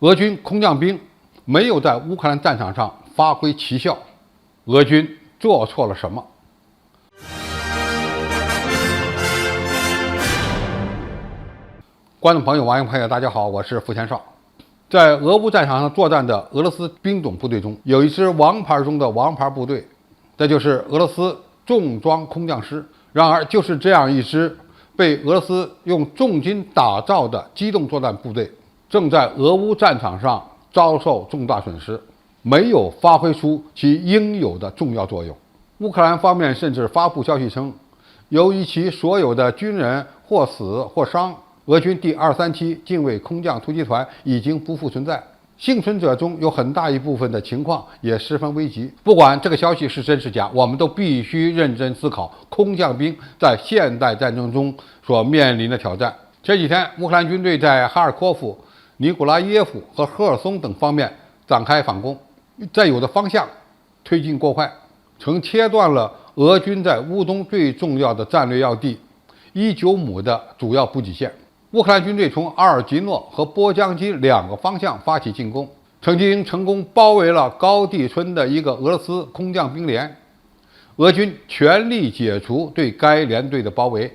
俄军空降兵没有在乌克兰战场上发挥奇效，俄军做错了什么？观众朋友、网友朋友，大家好，我是付前少。在俄乌战场上作战的俄罗斯兵种部队中，有一支王牌中的王牌部队，这就是俄罗斯重装空降师。然而，就是这样一支被俄罗斯用重金打造的机动作战部队，正在俄乌战场上遭受重大损失，没有发挥出其应有的重要作用。乌克兰方面甚至发布消息称，由于其所有的军人或死或伤，俄军第237近卫空降突击团已经不复存在，幸存者中有很大一部分的情况也十分危急。不管这个消息是真是假，我们都必须认真思考空降兵在现代战争中所面临的挑战。前几天，乌克兰军队在哈尔科夫、尼古拉耶夫和赫尔松等方面展开反攻，在有的方向推进过快，曾切断了俄军在乌东最重要的战略要地19姆的主要补给线。乌克兰军队从阿尔吉诺和波江基两个方向发起进攻，曾经成功包围了高地村的一个俄罗斯空降兵连。俄军全力解除对该连队的包围，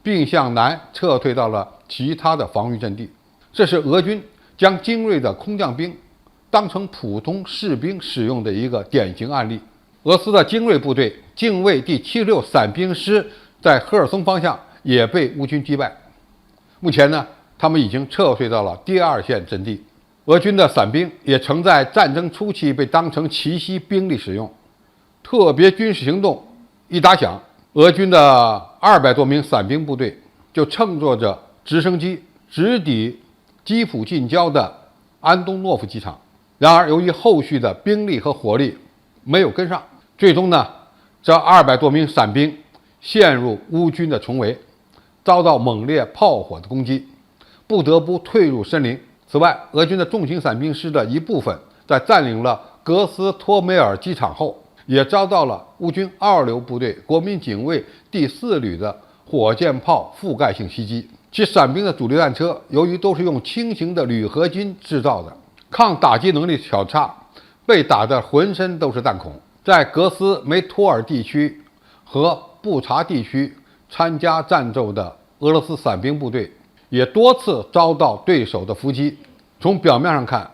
并向南撤退到了其他的防御阵地。这是俄军将精锐的空降兵当成普通士兵使用的一个典型案例。俄罗斯的精锐部队近卫第76伞兵师在赫尔松方向也被乌军击败。目前呢，他们已经撤退到了第2线阵地。俄军的伞兵也曾在战争初期被当成奇袭兵力使用。特别军事行动一打响，俄军的200多名伞兵部队就乘坐着直升机直抵基辅近郊的安东诺夫机场。然而，由于后续的兵力和火力没有跟上，最终呢，这200多名伞兵陷入乌军的重围，遭到猛烈炮火的攻击，不得不退入森林。此外，俄军的重型伞兵师的一部分在占领了格斯托梅尔机场后，也遭到了乌军2流部队国民警卫第4旅的火箭炮覆盖性袭击。其伞兵的主力战车由于都是用轻型的铝合金制造的，抗打击能力较差，被打得浑身都是弹孔。在格斯梅托尔地区和布查地区参加战斗的俄罗斯伞兵部队也多次遭到对手的伏击。从表面上看，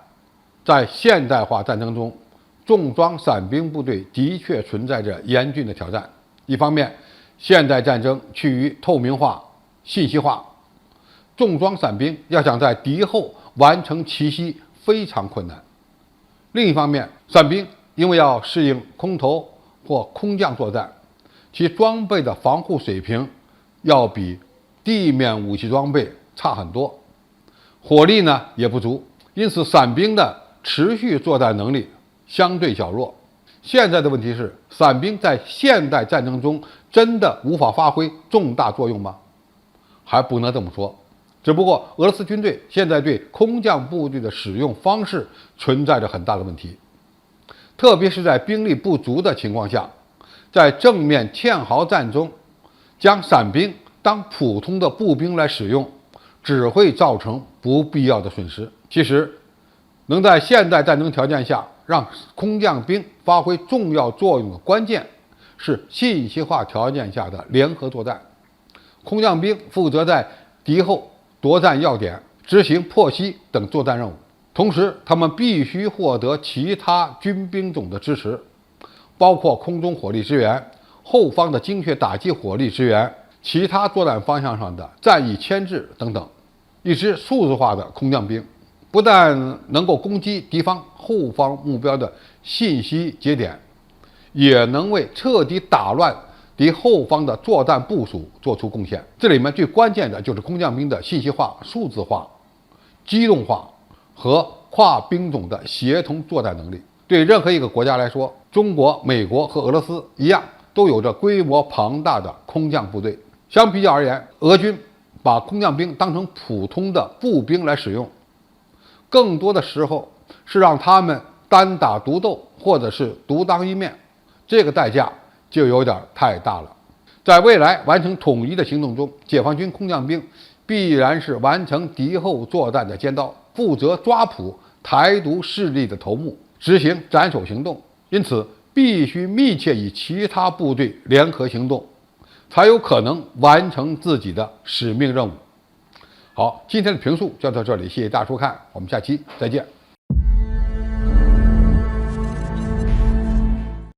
在现代化战争中，重装伞兵部队的确存在着严峻的挑战。一方面，现代战争趋于透明化、信息化，重装伞兵要想在敌后完成奇袭非常困难。另一方面，伞兵因为要适应空投或空降作战，其装备的防护水平要比地面武器装备差很多，火力呢也不足，因此伞兵的持续作战能力相对较弱。现在的问题是，伞兵在现代战争中真的无法发挥重大作用吗？还不能这么说，只不过俄罗斯军队现在对空降部队的使用方式存在着很大的问题，特别是在兵力不足的情况下，在正面堑壕战中将伞兵当普通的步兵来使用，只会造成不必要的损失。其实，能在现代战争条件下让空降兵发挥重要作用的关键是信息化条件下的联合作战。空降兵负责在敌后夺占要点、执行破袭等作战任务，同时他们必须获得其他军兵种的支持，包括空中火力支援、后方的精确打击火力支援、其他作战方向上的战役牵制等等。一支数字化的空降兵不但能够攻击敌方后方目标的信息节点，也能为彻底打乱敌后方的作战部署做出贡献。这里面最关键的就是空降兵的信息化、数字化、机动化和跨兵种的协同作战能力。对任何一个国家来说，中国、美国和俄罗斯一样，都有着规模庞大的空降部队。相比较而言，俄军把空降兵当成普通的步兵来使用，更多的时候是让他们单打独斗，或者是独当一面，这个代价就有点太大了。在未来完成统一的行动中，解放军空降兵必然是完成敌后作战的尖刀。负责抓捕台独势力的头目，执行斩首行动，因此必须密切与其他部队联合行动，才有可能完成自己的使命任务。好，今天的评述就到这里，谢谢大家收看，我们下期再见。